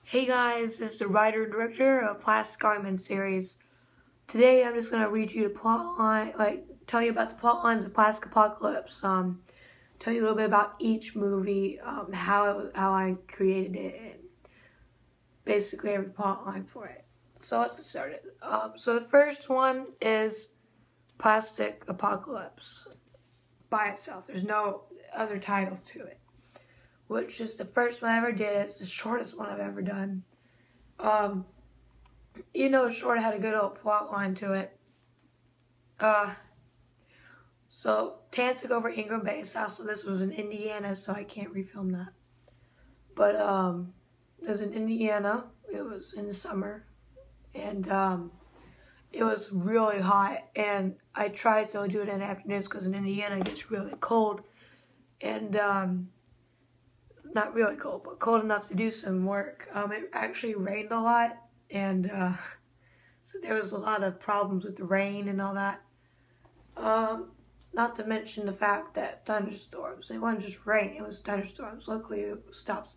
Hey guys, this is the writer and director of Plastic Garment series. Today I'm just gonna read you the plot line, tell you about the plot lines of Plastic Apocalypse. Tell you a little bit about each movie, how I created it, and basically every plot line for it. So let's get started. So the first one is Plastic Apocalypse by itself. There's no other title to it, which is the first one I ever did. It's the shortest one I've ever done. Short had a good old plot line to it. So Tan took over Ingram Base. Also, this was in Indiana, so I can't refilm that. But it was in Indiana. It was in the summer, and it was really hot. And I tried to do it in the afternoons because in Indiana it gets really cold, and not really cold, but cold enough to do some work. It actually rained a lot, and so there was a lot of problems with the rain and all that. Not to mention the fact that thunderstorms. It wasn't just rain, it was thunderstorms. Luckily, it stopped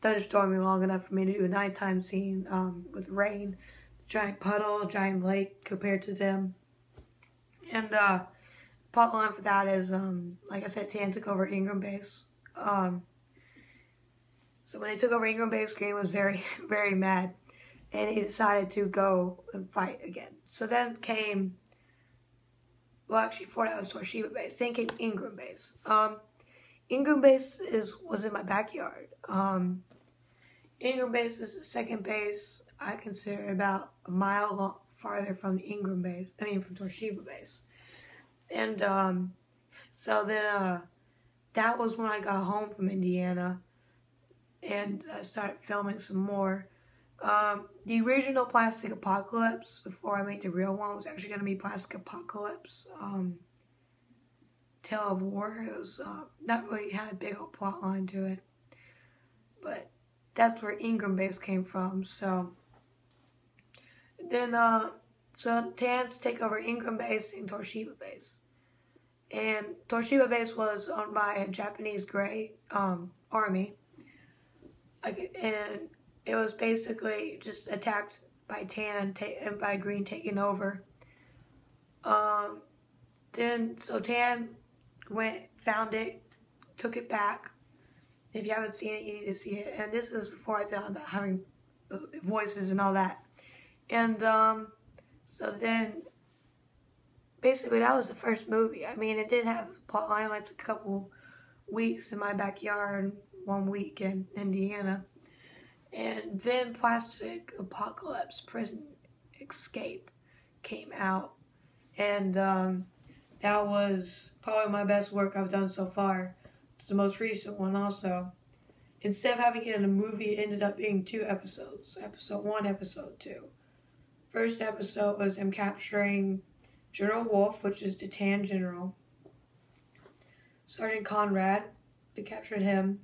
thunderstorming long enough for me to do a nighttime scene with rain. Giant puddle, giant lake compared to them. And plot line for that is, like I said, Tan took over Ingram Base. So when they took over Ingram Base, Green was very, very mad. And he decided to go and fight again. So then came, well, actually, before that was Toshiba Base. Then came Ingram Base. Ingram Base was in my backyard. Ingram Base is the second base. I consider about a mile farther from Ingram Base. From Toshiba Base. And so then that was when I got home from Indiana, and I started filming some more. The original Plastic Apocalypse, before I made the real one, was actually going to be Plastic Apocalypse, Tale of War. It was not really had a big old plot line to it, but that's where Ingram Base came from. So then, so Tan's take over Ingram Base and Toshiba Base, and Toshiba Base was owned by a Japanese Grey army, and it was basically just attacked by Tan and by Green taking over. So Tan found it, took it back. If you haven't seen it, you need to see it. And this is before I found about having voices and all that. And so then, basically, that was the first movie. It didn't have a plot line. It took a couple weeks in my backyard, 1 week in Indiana. And then Plastic Apocalypse Prison Escape came out. And that was probably my best work I've done so far. It's the most recent one also. Instead of having it in a movie, it ended up being 2 episodes. Episode 1, Episode 2. First episode was him capturing General Wolf, which is the Tan General. Sergeant Conrad, they captured him.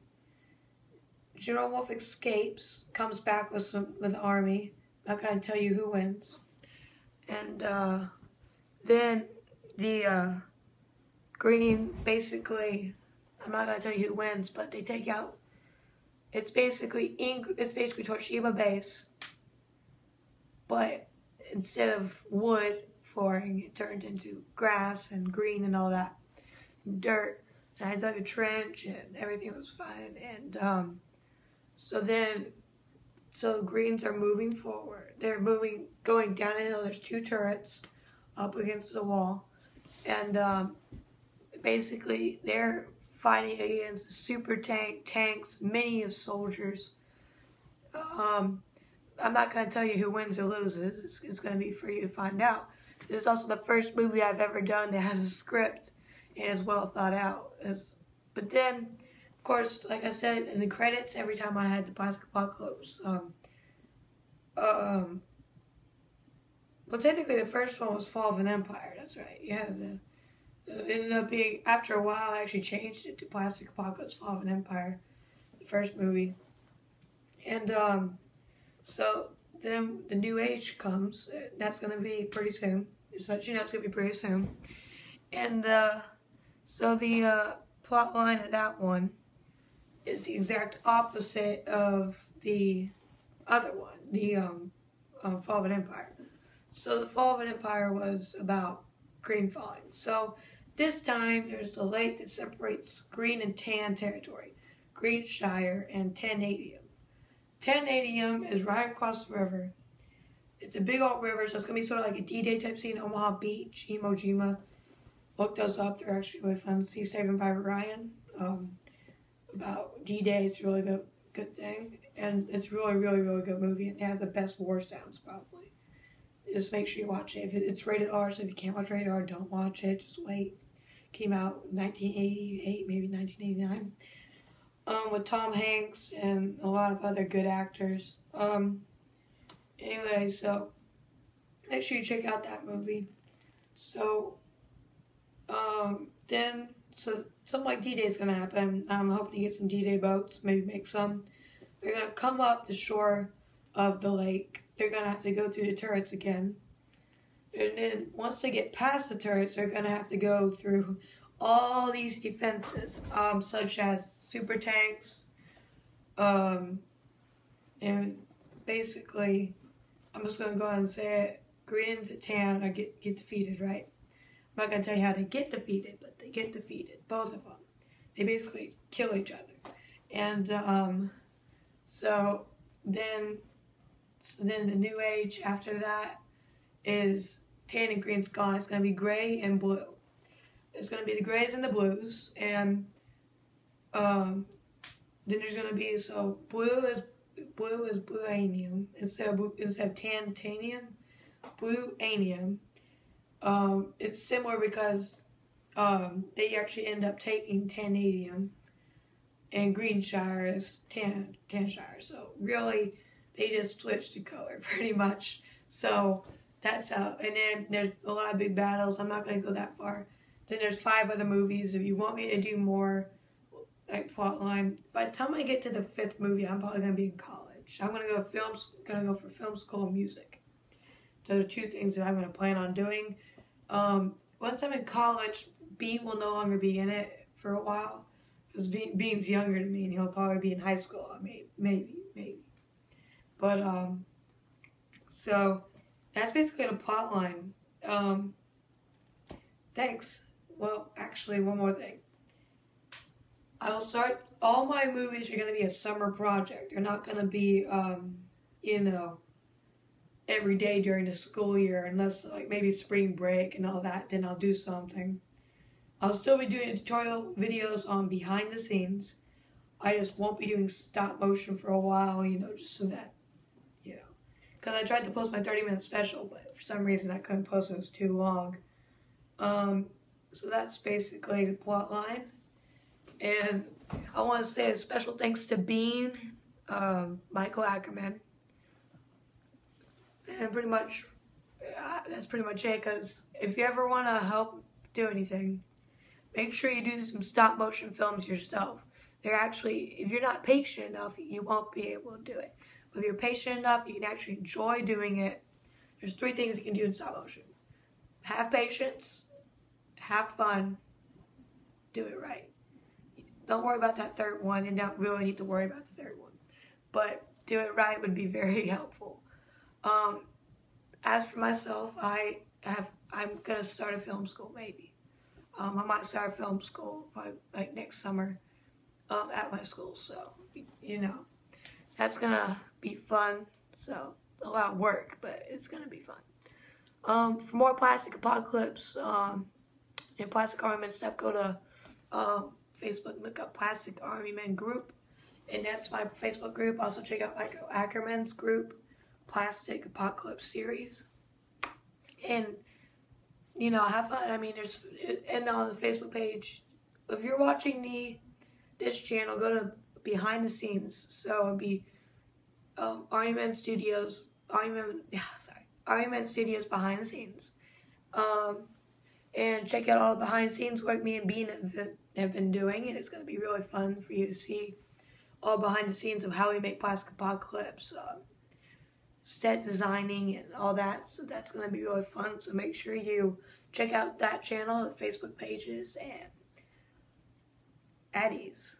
General Wolf escapes, comes back with the army. I'm not going to tell you who wins. And then the Green basically, I'm not going to tell you who wins, but they take out, it's basically Toshiba Base, but instead of wood flooring, it turned into grass and green and all that, and dirt. And I dug a trench and everything was fine. And so the Greens are moving forward. They're going down a hill. There's 2 turrets up against the wall. And basically they're fighting against the super tanks, many of soldiers. I'm not going to tell you who wins or loses. It's going to be for you to find out. This is also the first movie I've ever done that has a script and is well thought out. But then, of course, like I said, in the credits, every time I had the Plastic Apocalypse, well, technically the first one was Fall of an Empire, that's right. It ended up being, after a while, I actually changed it to Plastic Apocalypse, Fall of an Empire, the first movie. And, so then the New Age comes. That's going to be pretty soon. Just let you know, it's going to be pretty soon. And, so the, plot line of that one is the exact opposite of the other one, the Fall of an Empire. So the Fall of an Empire was about green falling. So this time there's a lake that separates green and tan territory, Green Shire and Tanadium. Tanadium is right across the river. It's a big old river, so it's going to be sort of like a D-Day type scene, Omaha Beach, Iwo Jima. Look those up, they're actually really fun. See Saving Private Ryan, about D-Day, it's a really good thing. And it's really good movie. It has the best war sounds, probably. Just make sure you watch it. It's rated R, so if you can't watch rated R, don't watch it. Just wait. Came out 1988, maybe 1989. With Tom Hanks and a lot of other good actors. Anyway, so make sure you check out that movie. So, so something like D-Day is gonna happen. I'm hoping to get some D-Day boats, maybe make some. They're gonna come up the shore of the lake. They're gonna have to go through the turrets again. And then once they get past the turrets, they're gonna have to go through all these defenses, such as super tanks, and basically, I'm just gonna go ahead and say it: green to tan, get defeated, right? I'm not gonna tell you how to get defeated, but they get defeated, both of them. They basically kill each other, and so then the new age after that is tan and green's gone. It's gonna be gray and blue. It's going to be the grays and the blues, and then there's going to be, so blue is bluanium instead of tantanium, bluanium. It's similar because they actually end up taking Tanadium, and Greenshire is Tanshire. So really, they just switched the color pretty much. So that's how. And then there's a lot of big battles. I'm not going to go that far. Then there's 5 other movies. If you want me to do more, like plot line, by the time I get to the 5th movie, I'm probably gonna be in college. I'm gonna go for film school and music. So the 2 things that I'm gonna plan on doing. Once I'm in college, Bean will no longer be in it for a while because Bean's younger than me, and he'll probably be in high school. Maybe. But so that's basically the plot line. Thanks. Well, actually, one more thing. I will start, all my movies are going to be a summer project. They're not going to be, every day during the school year, unless, like, maybe spring break and all that, then I'll do something. I'll still be doing tutorial videos on behind the scenes. I just won't be doing stop motion for a while, just so that, because I tried to post my 30-minute special, but for some reason I couldn't post it, it was too long. So that's basically the plot line. And I want to say a special thanks to Bean, Michael Ackerman. And pretty much, that's pretty much it, because if you ever want to help do anything, make sure you do some stop motion films yourself. They're actually, if you're not patient enough, you won't be able to do it. But if you're patient enough, you can actually enjoy doing it. There's 3 things you can do in stop motion. Have patience, have fun, do it right. Don't worry about that 3rd one, and don't really need to worry about the 3rd one. But do it right would be very helpful. As for myself, I'm gonna start a film school maybe. I might start film school probably like next summer at my school. So that's gonna be fun. So a lot of work, but it's gonna be fun. For more Plastic Apocalypse and Plastic Army Men stuff, go to Facebook, look up Plastic Army Men Group, and that's my Facebook group. Also check out Michael Ackerman's group, Plastic Apocalypse series, and have fun. I mean, and on the Facebook page, if you're watching this channel, go to behind the scenes. So it'd be Army Men Studios behind the scenes, and check out all the behind the scenes work me and Bean have been doing, and it's going to be really fun for you to see all behind the scenes of how we make Plastic Apocalypse, set designing and all that. So that's going to be really fun. So make sure you check out that channel, the Facebook pages, and at ease.